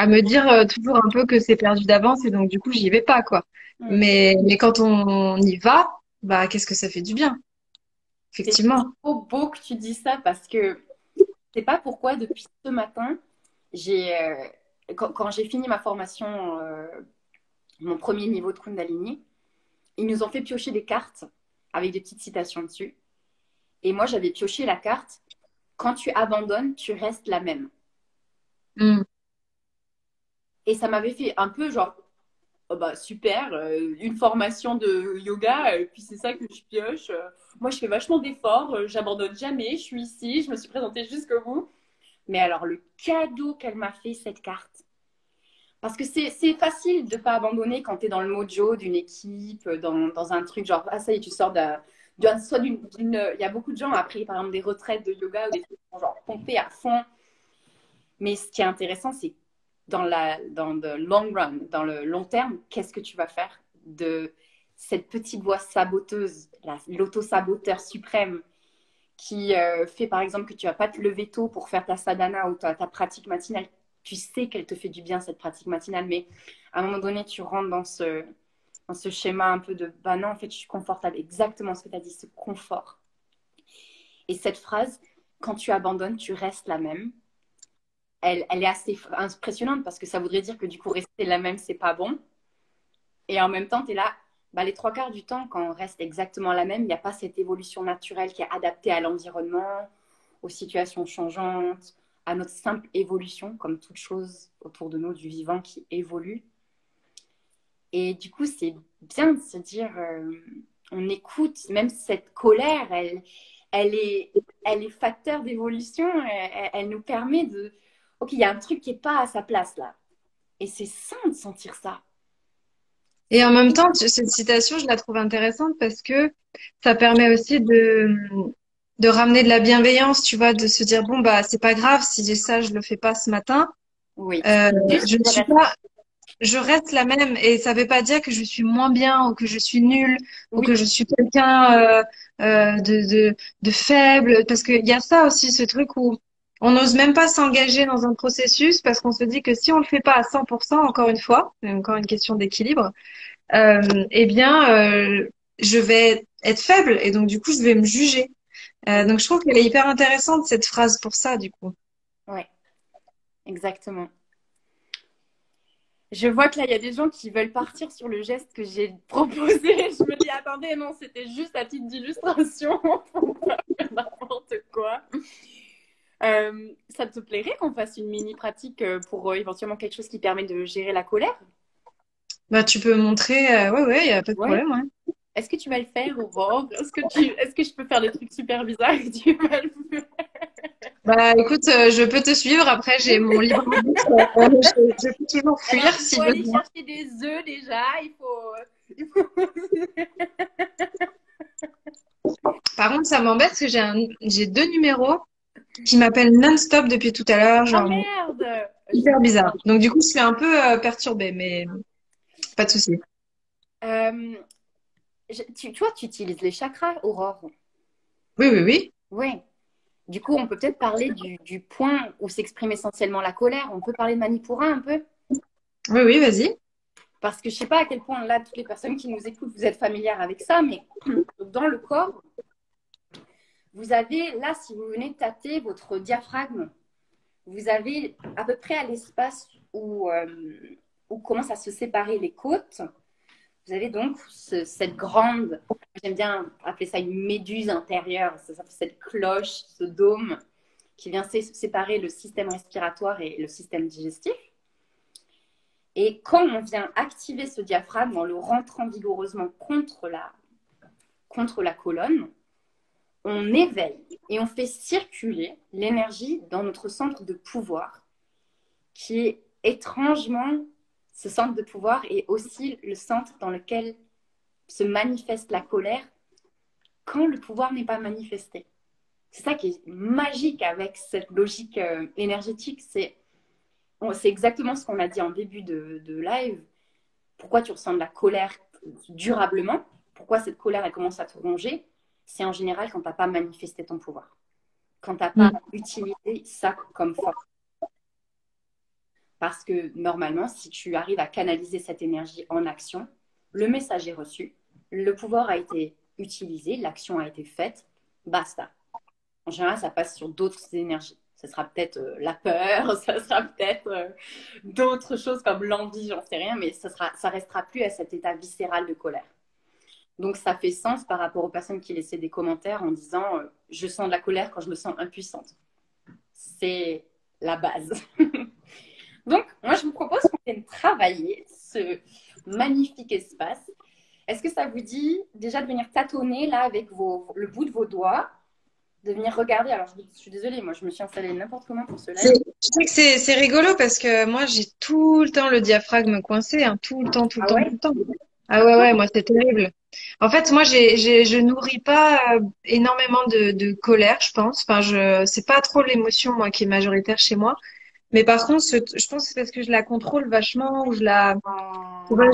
[SPEAKER 1] me dire toujours un peu que c'est perdu d'avance et donc du coup j'y vais pas quoi. Mais quand on y va, bah qu'est-ce que ça fait du bien,
[SPEAKER 2] c'est
[SPEAKER 1] effectivement.
[SPEAKER 2] trop beau que tu dis ça parce que c'est pas pourquoi depuis ce matin, j'ai quand j'ai fini ma formation, mon premier niveau de Kundalini, ils nous ont fait piocher des cartes avec des petites citations dessus. Et moi, j'avais pioché la carte quand tu abandonnes, tu restes la même.
[SPEAKER 1] Mm.
[SPEAKER 2] Et ça m'avait fait un peu genre, oh bah super, une formation de yoga, et puis c'est ça que je pioche. Moi, je fais vachement d'efforts, j'abandonne jamais, je suis ici, je me suis présentée jusqu'au bout. Mais alors, le cadeau qu'elle m'a fait, cette carte. Parce que c'est facile de ne pas abandonner quand tu es dans le mojo d'une équipe, dans un truc genre, ah ça y est, tu sors soit il y a beaucoup de gens après, par exemple, des retraites de yoga ou des trucs qui sont genre pompés à fond. Mais ce qui est intéressant, c'est dans le long run, dans le long terme, qu'est-ce que tu vas faire de cette petite voix saboteuse, l'auto-saboteur suprême qui fait par exemple que tu vas pas te lever tôt pour faire ta sadhana ou ta pratique matinale. Tu sais qu'elle te fait du bien cette pratique matinale, mais à un moment donné, tu rentres dans ce schéma un peu de bah non, en fait, je suis confortable. Exactement ce que tu as dit, ce confort. Et cette phrase, quand tu abandonnes, tu restes la même. Elle est assez impressionnante parce que ça voudrait dire que du coup, rester la même, c'est pas bon. Et en même temps, tu es là, bah, les trois quarts du temps, quand on reste exactement la même, il n'y a pas cette évolution naturelle qui est adaptée à l'environnement, aux situations changeantes, à notre simple évolution, comme toute chose autour de nous, du vivant qui évolue. Et du coup, c'est bien de se dire, on écoute, même cette colère, elle est facteur d'évolution, elle nous permet de, ok, il y a un truc qui n'est pas à sa place là. Et c'est sain de sentir ça.
[SPEAKER 1] Et en même temps, cette citation, je la trouve intéressante parce que ça permet aussi de ramener de la bienveillance, tu vois, de se dire, bon, bah, c'est pas grave si j'ai ça, je le fais pas ce matin.
[SPEAKER 2] Oui.
[SPEAKER 1] Euh,
[SPEAKER 2] Juste,
[SPEAKER 1] je ne suis pas, je reste la même et ça veut pas dire que je suis moins bien ou que je suis nulle ou
[SPEAKER 2] oui,
[SPEAKER 1] que je suis quelqu'un de faible parce qu'il y a ça aussi, ce truc où on n'ose même pas s'engager dans un processus parce qu'on se dit que si on le fait pas à 100%, encore une fois, c'est encore une question d'équilibre, eh bien, je vais être faible et donc du coup, je vais me juger. Donc, je trouve qu'elle est hyper intéressante cette phrase pour ça, du coup.
[SPEAKER 2] ouais, exactement. Je vois que là, il y a des gens qui veulent partir sur le geste que j'ai proposé. Je me dis, attendez, non, c'était juste à titre d'illustration pour pas faire n'importe quoi. Ça te plairait qu'on fasse une mini pratique pour éventuellement quelque chose qui permet de gérer la colère?
[SPEAKER 1] Bah, tu peux montrer, ouais, ouais, il y a pas de
[SPEAKER 2] Ouais.
[SPEAKER 1] problème, ouais.
[SPEAKER 2] Est-ce que tu vas le faire, Aurore? Est-ce que je peux faire des trucs super bizarres et tu vas le faire?
[SPEAKER 1] Bah écoute, je peux te suivre. Après, j'ai mon libre arbitre. Je peux toujours
[SPEAKER 2] Alors,
[SPEAKER 1] fuir
[SPEAKER 2] il
[SPEAKER 1] si
[SPEAKER 2] faut aller
[SPEAKER 1] besoin.
[SPEAKER 2] chercher des œufs déjà. Il faut...
[SPEAKER 1] Par contre, ça m'embête parce que j'ai deux numéros qui m'appellent non-stop depuis tout à l'heure,
[SPEAKER 2] Ah
[SPEAKER 1] genre
[SPEAKER 2] merde!
[SPEAKER 1] hyper bizarre. Donc du coup, je suis un peu perturbée, mais pas de souci.
[SPEAKER 2] Euh, toi, tu utilises les chakras, Aurore.
[SPEAKER 1] Oui, oui, oui.
[SPEAKER 2] Ouais. Du coup, on peut peut-être parler du point où s'exprime essentiellement la colère. On peut parler de Manipura un peu?
[SPEAKER 1] Oui, oui, vas-y.
[SPEAKER 2] Parce que je sais pas à quel point, là, toutes les personnes qui nous écoutent, vous êtes familières avec ça, mais dans le corps, vous avez, là, si vous venez tâter votre diaphragme, vous avez à peu près à l'espace où commencent à se séparer les côtes. Vous avez donc cette grande, j'aime bien appeler ça une méduse intérieure, cette cloche, ce dôme qui vient séparer le système respiratoire et le système digestif. Et quand on vient activer ce diaphragme en le rentrant vigoureusement contre la colonne, on éveille et on fait circuler l'énergie dans notre centre de pouvoir, qui est étrangement, ce centre de pouvoir est aussi le centre dans lequel se manifeste la colère quand le pouvoir n'est pas manifesté. C'est ça qui est magique avec cette logique énergétique, c'est exactement ce qu'on a dit en début de live. Pourquoi tu ressens de la colère durablement? Pourquoi cette colère, elle commence à te ronger? C'est en général quand tu n'as pas manifesté ton pouvoir. Quand tu n'as pas
[SPEAKER 1] Mm.
[SPEAKER 2] utilisé ça comme force. Parce que normalement, si tu arrives à canaliser cette énergie en action, le message est reçu, le pouvoir a été utilisé, l'action a été faite, basta. En général, ça passe sur d'autres énergies. Ce sera peut-être la peur, ça sera peut-être d'autres choses comme l'envie, j'en sais rien, mais ça restera plus à cet état viscéral de colère. Donc, ça fait sens par rapport aux personnes qui laissaient des commentaires en disant je sens de la colère quand je me sens impuissante. C'est la base. Donc, moi, je vous propose qu'on vienne travailler ce magnifique espace. Est-ce que ça vous dit déjà de venir tâtonner là avec le bout de vos doigts, de venir regarder? Alors, je suis désolée, moi, je me suis installée n'importe comment pour ce live.
[SPEAKER 1] Je sais que c'est rigolo parce que moi, j'ai tout le temps le diaphragme coincé, hein, tout le temps, tout le
[SPEAKER 2] Ah
[SPEAKER 1] temps, tout
[SPEAKER 2] ouais?
[SPEAKER 1] le temps. Ah ouais, ouais, moi, c'est terrible. En fait, moi, je nourris pas énormément de colère, je pense. Enfin, c'est pas trop l'émotion, moi, qui est majoritaire chez moi. Mais par contre, je pense que c'est parce que je la contrôle vachement ou tu vois,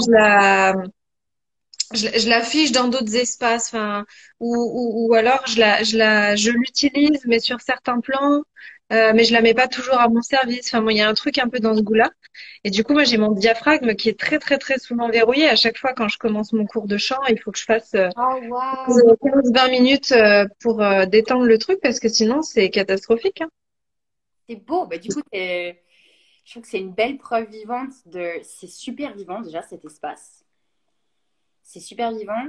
[SPEAKER 1] je l'affiche dans d'autres espaces, enfin, ou alors je l'utilise, mais sur certains plans, mais je la mets pas toujours à mon service. Enfin, moi, il y a un truc un peu dans ce goût-là. Et du coup, moi, j'ai mon diaphragme qui est très, très, très souvent verrouillé. À chaque fois, quand je commence mon cours de chant, il faut que je fasse
[SPEAKER 2] Oh, waouh!
[SPEAKER 1] 15-20 minutes pour détendre le truc parce que sinon, c'est catastrophique, hein.
[SPEAKER 2] C'est beau. Bah, du coup, je trouve que c'est une belle preuve vivante de. C'est super vivant déjà cet espace. C'est super vivant.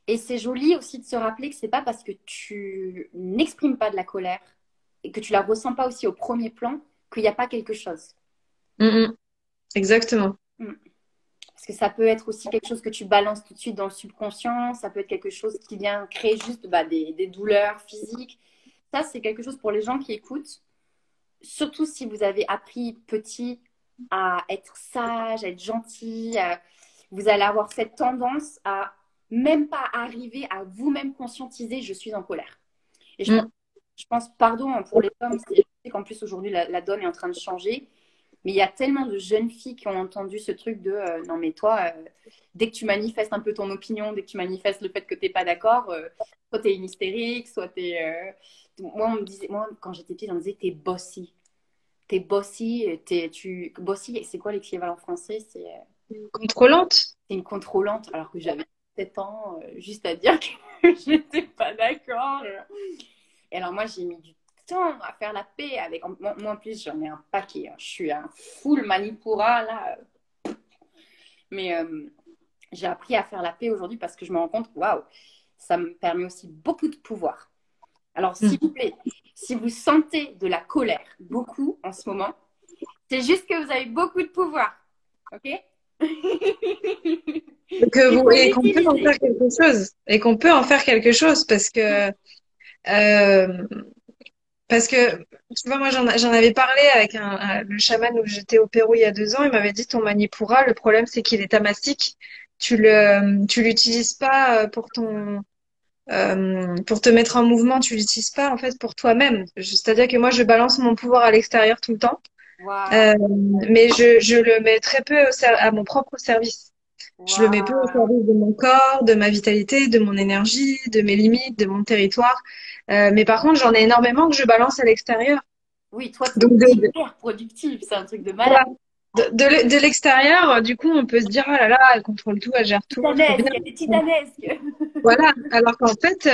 [SPEAKER 2] Et c'est joli aussi de se rappeler que c'est pas parce que tu n'exprimes pas de la colère et que tu la ressens pas aussi au premier plan qu'il n'y a pas quelque chose.
[SPEAKER 1] Mm, mm. Exactement.
[SPEAKER 2] Mm. Parce que ça peut être aussi quelque chose que tu balances tout de suite dans le subconscient, ça peut être quelque chose qui vient créer juste des douleurs physiques. Ça, c'est quelque chose pour les gens qui écoutent, surtout si vous avez appris petit à être sage, à être gentil, vous allez avoir cette tendance à même pas arriver à vous-même conscientiser je suis en colère. Et
[SPEAKER 1] Mm.
[SPEAKER 2] je pense pardon hein, pour les hommes, je sais qu'en plus aujourd'hui la donne est en train de changer, mais il y a tellement de jeunes filles qui ont entendu ce truc de non mais toi, dès que tu manifestes un peu ton opinion, dès que tu manifestes le fait que tu n'es pas d'accord, soit tu es une hystérique, soit tu es... Moi, on me disait, moi, quand j'étais petite, on me disait t'es bossy. T'es bossy, bossy, c'est quoi l'équivalent français?
[SPEAKER 1] Contrôlante.
[SPEAKER 2] C'est une contrôlante, alors que j'avais 7 ans, juste à dire que j'étais pas d'accord. Et alors moi, j'ai mis du temps à faire la paix avec. Moi, en plus, j'en ai un paquet, hein. Je suis un full Manipura, là. Mais j'ai appris à faire la paix aujourd'hui parce que je me rends compte, waouh, ça me permet aussi beaucoup de pouvoir. Alors, s'il
[SPEAKER 1] Mm.
[SPEAKER 2] vous plaît, si vous sentez de la colère beaucoup en ce moment, c'est juste que vous avez beaucoup de pouvoir. OK? Il faut
[SPEAKER 1] Et qu'on peut en
[SPEAKER 2] l'utiliser.
[SPEAKER 1] faire quelque chose. Et qu'on peut en faire quelque chose euh, parce que, tu vois, moi, j'en avais parlé avec le chaman où j'étais au Pérou il y a 2 ans. Il m'avait dit, ton Manipura, le problème, c'est qu'il est tamastique. Tu l'utilises pas pour te mettre en mouvement. Tu l'utilises pas, en fait, pour toi-même. C'est-à-dire que moi, je balance mon pouvoir à l'extérieur tout le temps.
[SPEAKER 2] Waouh,
[SPEAKER 1] Euh, mais je le mets très peu à mon propre service. Je le mets peu au
[SPEAKER 2] waouh.
[SPEAKER 1] service de mon corps, de ma vitalité, de mon énergie, de mes limites, de mon territoire. Mais par contre, j'en ai énormément que je balance à l'extérieur.
[SPEAKER 2] Oui, toi, t'es
[SPEAKER 1] Donc
[SPEAKER 2] hyper productive. C'est un truc de malade.
[SPEAKER 1] voilà. De l'extérieur, du coup, on peut se dire, ah là là, elle contrôle tout, elle gère tout, trop bien.
[SPEAKER 2] Titanesque, elle est titanesque.
[SPEAKER 1] Voilà. Alors qu'en fait,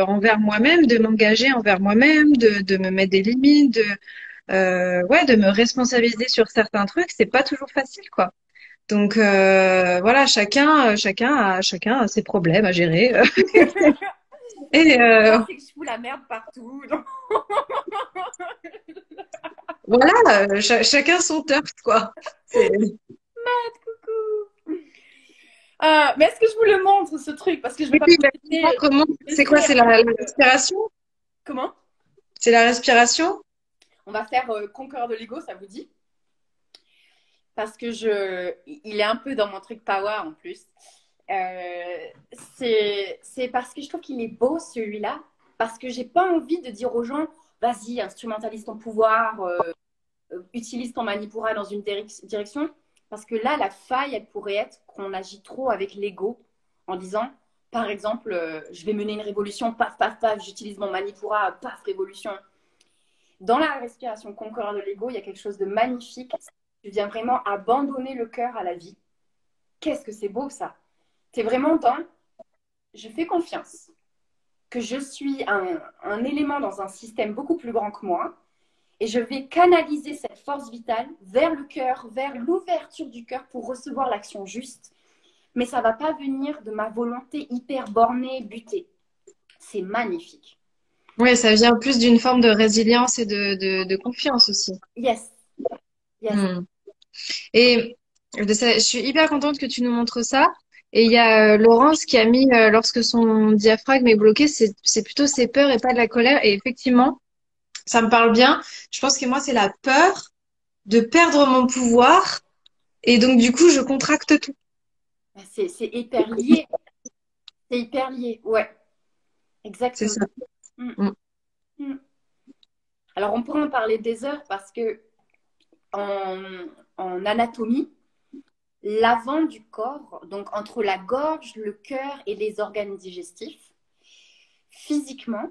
[SPEAKER 1] envers moi-même, de m'engager envers moi-même, de me mettre des limites, ouais, de me responsabiliser sur certains trucs, c'est pas toujours facile, quoi. Donc voilà, chacun a ses problèmes à gérer. Et
[SPEAKER 2] Moi, c'est que je fous la merde partout. Donc,
[SPEAKER 1] voilà, chacun son turf, quoi. C'est...
[SPEAKER 2] coucou. Mais est-ce que je vous le montre, ce truc? Parce que je veux
[SPEAKER 1] Oui,
[SPEAKER 2] pas
[SPEAKER 1] oui,
[SPEAKER 2] vous
[SPEAKER 1] mais
[SPEAKER 2] laisser
[SPEAKER 1] comment, c'est quoi? C'est la respiration?
[SPEAKER 2] Comment?
[SPEAKER 1] C'est la respiration?
[SPEAKER 2] On va faire Conquereur de l'ego, ça vous dit? Parce que il est un peu dans mon truc power en plus. Euh, c'est parce que je trouve qu'il est beau celui-là. Parce que j'ai pas envie de dire aux gens, vas-y, instrumentalise ton pouvoir, utilise ton manipura dans une direction. Parce que là, la faille, elle pourrait être qu'on agit trop avec l'ego en disant, par exemple, je vais mener une révolution, paf, paf, paf, j'utilise mon manipura, paf, révolution. Dans la respiration conquérant de l'ego, il y a quelque chose de magnifique. Tu viens vraiment abandonner le cœur à la vie. Qu'est-ce que c'est beau ça. C'est vraiment dans, je fais confiance que je suis un élément dans un système beaucoup plus grand que moi et je vais canaliser cette force vitale vers le cœur, vers l'ouverture du cœur pour recevoir l'action juste. Mais ça ne va pas venir de ma volonté hyper bornée, butée. C'est magnifique.
[SPEAKER 1] Oui, ça vient plus d'une forme de résilience et de confiance aussi.
[SPEAKER 2] Yes, yes.
[SPEAKER 1] Hmm. Et je suis hyper contente que tu nous montres ça. Et il y a Laurence qui a mis, lorsque son diaphragme est bloqué, c'est plutôt ses peurs et pas de la colère. Et effectivement, ça me parle bien. Je pense que moi, c'est la peur de perdre mon pouvoir. Et donc, du coup, je contracte tout.
[SPEAKER 2] C'est hyper lié. C'est hyper lié. Ouais,
[SPEAKER 1] C'est
[SPEAKER 2] exactement.
[SPEAKER 1] ça.
[SPEAKER 2] Mm,
[SPEAKER 1] Mm.
[SPEAKER 2] mm. Alors, on pourrait en parler des heures parce que en, en anatomie, l'avant du corps, donc entre la gorge, le cœur et les organes digestifs, physiquement,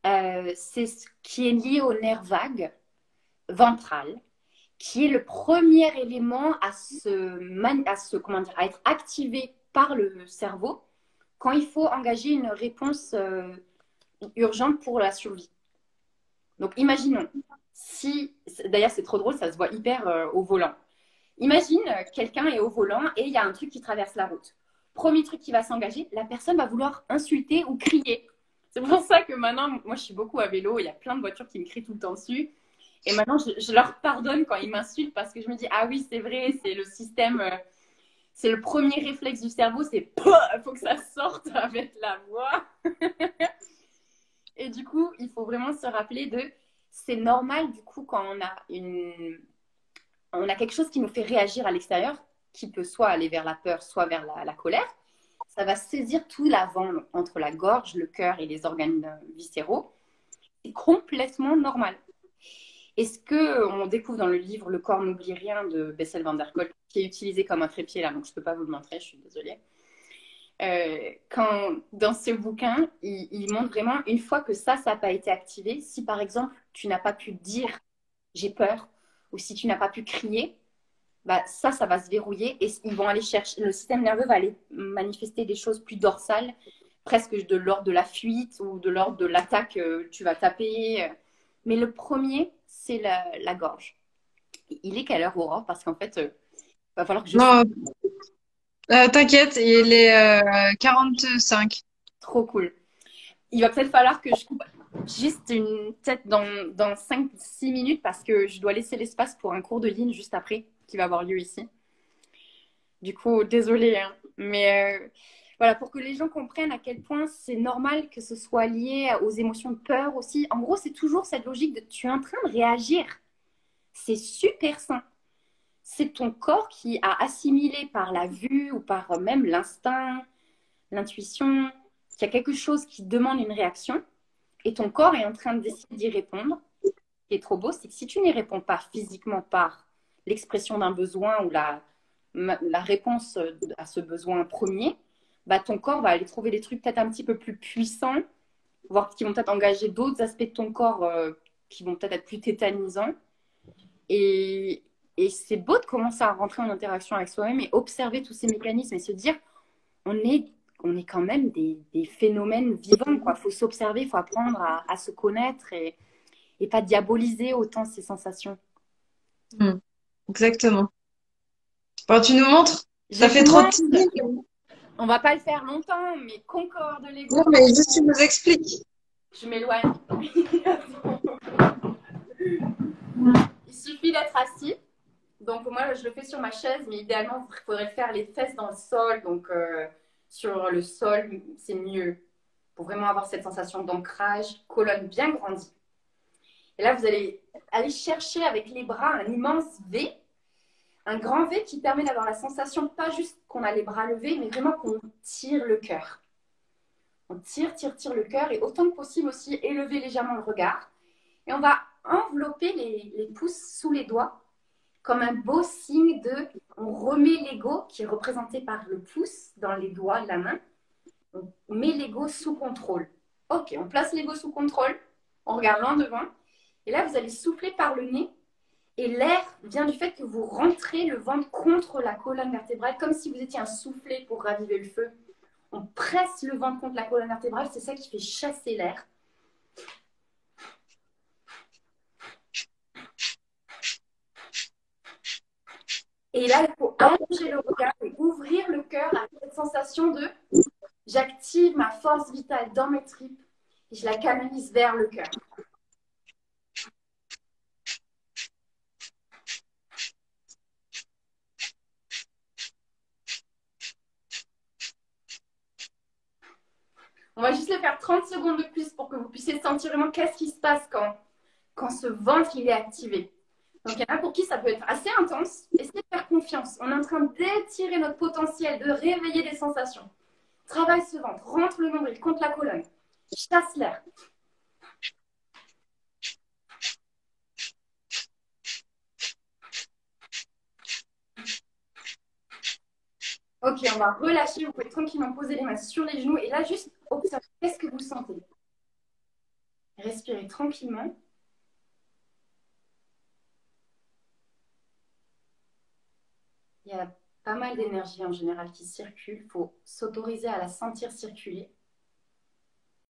[SPEAKER 2] c'est ce qui est lié au nerf vague ventral, qui est le premier élément comment dire, à être activé par le cerveau quand il faut engager une réponse urgente pour la survie. Donc, imaginons, si, d'ailleurs, c'est trop drôle, ça se voit hyper au volant. Imagine, quelqu'un est au volant et il y a un truc qui traverse la route. Premier truc qui va s'engager, la personne va vouloir insulter ou crier. C'est pour ça que maintenant, moi, je suis beaucoup à vélo, il y a plein de voitures qui me crient tout le temps dessus. Et maintenant, je leur pardonne quand ils m'insultent parce que je me dis, ah oui, c'est vrai, c'est le système, c'est le premier réflexe du cerveau, c'est il faut que ça sorte avec la voix. Et du coup, il faut vraiment se rappeler de, c'est normal du coup quand on a quelque chose qui nous fait réagir à l'extérieur, qui peut soit aller vers la peur, soit vers la colère, ça va saisir tout l'avant entre la gorge, le cœur et les organes viscéraux. C'est complètement normal. Et ce qu'on découvre dans le livre Le corps n'oublie rien de Bessel van der Kolk, qui est utilisé comme un trépied là, donc je ne peux pas vous le montrer, je suis désolée. Dans ce bouquin, il montre vraiment, une fois que ça n'a pas été activé, si par exemple tu n'as pas pu dire j'ai peur, ou si tu n'as pas pu crier, bah, ça va se verrouiller et ils vont aller chercher, le système nerveux va aller manifester des choses plus dorsales, presque de l'ordre de la fuite ou de l'ordre de l'attaque, tu vas taper. Mais le premier, c'est la gorge. Il est quelle heure, Aurore? Parce qu'en fait, va falloir que je sorte.
[SPEAKER 1] Non, t'inquiète, il est 45.
[SPEAKER 2] Trop cool. Il va peut-être falloir que je coupe juste une tête dans 5-6 minutes parce que je dois laisser l'espace pour un cours de ligne juste après qui va avoir lieu ici. Du coup, désolée, hein. Mais voilà, pour que les gens comprennent à quel point c'est normal que ce soit lié aux émotions de peur aussi. En gros, c'est toujours cette logique de tu es en train de réagir. C'est super sain. C'est ton corps qui a assimilé par la vue ou par même l'instinct, l'intuition, qu'il y a quelque chose qui demande une réaction et ton corps est en train d'essayer d'y répondre. Ce qui est trop beau, c'est que si tu n'y réponds pas physiquement par l'expression d'un besoin ou la réponse à ce besoin premier, bah, ton corps va aller trouver des trucs peut-être un petit peu plus puissants, voire qui vont peut-être engager d'autres aspects de ton corps qui vont peut-être être plus tétanisants. Et, et c'est beau de commencer à rentrer en interaction avec soi-même et observer tous ces mécanismes et se dire, on est, on est quand même des phénomènes vivants, quoi. Faut s'observer, il faut apprendre à se connaître et pas diaboliser autant ces sensations.
[SPEAKER 1] Mm. Exactement. Bon, tu nous montres?
[SPEAKER 2] Je
[SPEAKER 1] Ça fait
[SPEAKER 2] vous
[SPEAKER 1] trop de
[SPEAKER 2] montre,
[SPEAKER 1] teasing.
[SPEAKER 2] on va pas le faire longtemps, mais Concorde
[SPEAKER 1] Non,
[SPEAKER 2] Lego,
[SPEAKER 1] mais juste tu nous expliques.
[SPEAKER 2] je m'éloigne. Il suffit d'être assis. Donc moi, je le fais sur ma chaise, mais idéalement, il faudrait faire les fesses dans le sol. Donc sur le sol, c'est mieux pour vraiment avoir cette sensation d'ancrage, colonne bien grandie. Et là, vous allez aller chercher avec les bras un immense V, un grand V qui permet d'avoir la sensation, pas juste qu'on a les bras levés, mais vraiment qu'on tire le cœur. On tire, tire, tire le cœur et autant que possible aussi élever légèrement le regard. Et on va envelopper les pouces sous les doigts comme un beau signe de on remet l'ego qui est représenté par le pouce dans les doigts de la main. On met l'ego sous contrôle. Ok, on place l'ego sous contrôle. On regarde loin devant. Et là, vous allez souffler par le nez. Et l'air vient du fait que vous rentrez le ventre contre la colonne vertébrale, comme si vous étiez un soufflet pour raviver le feu. On presse le ventre contre la colonne vertébrale, c'est ça qui fait chasser l'air. Et là, il faut allonger le regard et ouvrir le cœur avec cette sensation de j'active ma force vitale dans mes tripes et je la canalise vers le cœur. On va juste le faire 30 secondes de plus pour que vous puissiez sentir vraiment qu'est-ce qui se passe quand ce ventre il est activé. Donc, il y en a pour qui ça peut être assez intense. Essayez de faire confiance. On est en train d'étirer notre potentiel, de réveiller des sensations. Travaille ce ventre, rentre le nombril contre la colonne, chasse l'air. Ok, on va relâcher. Vous pouvez tranquillement poser les mains sur les genoux et là, juste observez qu'est-ce que vous sentez. Respirez tranquillement. Il y a pas mal d'énergie en général qui circule. Il faut s'autoriser à la sentir circuler.